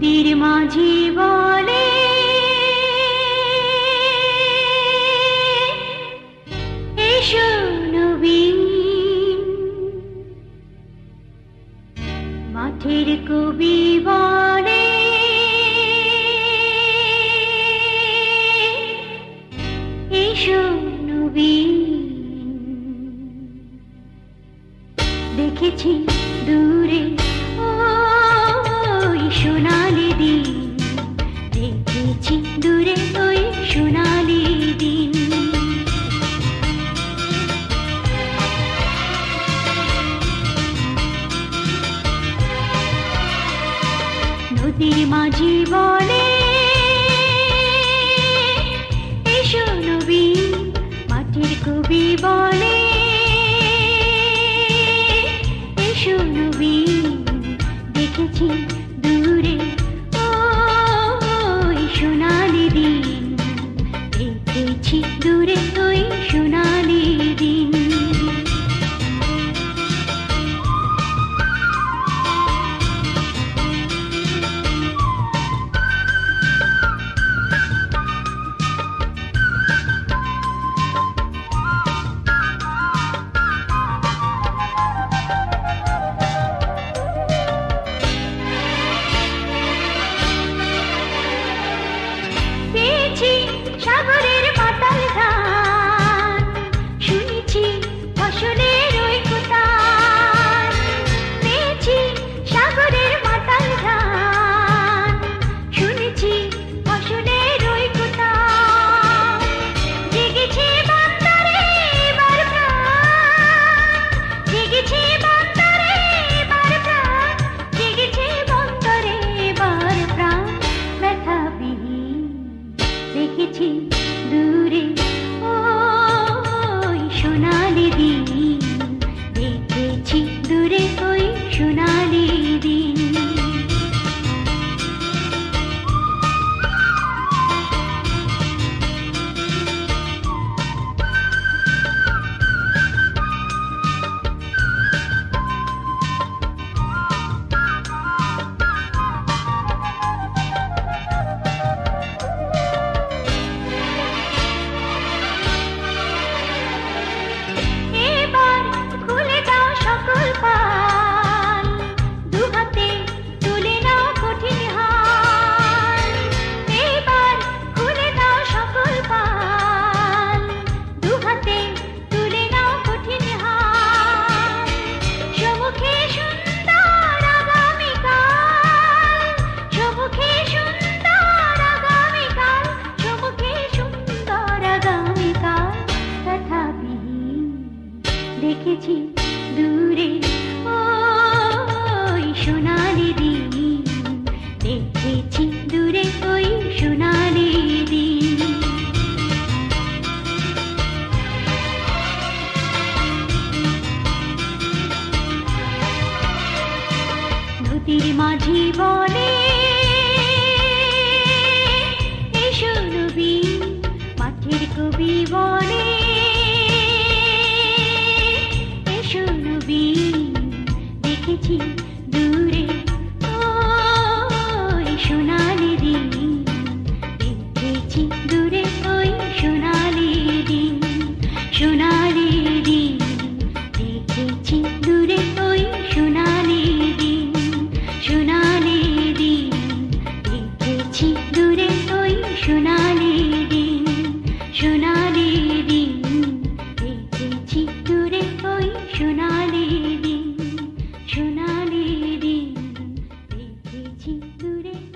নদীর মাঝি বলে এসো নবীন, মাঠের কবি বলে এসো নবীন। দেখেছি দূরে ওই সোনালি দিন, দেখেছি দূরে ওই সোনালি দিন। নদীর মাঝি বলে এসো নবীন, মাটির কবি বলে এসো নবীন। দেখেছি দূরে ওই সোনালি দিন, দেখেছি দূরে ওই সোনালি দিন। সাগরের পাতাল গান শুনেছি, ফসলের ওই কোথায় পেয়েছি। সাগরের পাতাল গান শুনেছি, ফসলের ওই কোথায় জেগেছে বন্দরে এবার প্রাণ, জেগেছে বন্দরে এবার প্রাণ, জেগেছে বন্দরে এবার প্রাণ। ব্যথা বিহীন দেখেছি দূরে ওই সোনালি দিন, দেখেছি দূরে ওই সোনালি দিন। দেখেছি দূরে ওই সোনালি দিন, দেখেছি দূরে ওই সোনালি দিন। নদীর মাঝি বলে এসো নবীন, মাঠের কবি বলে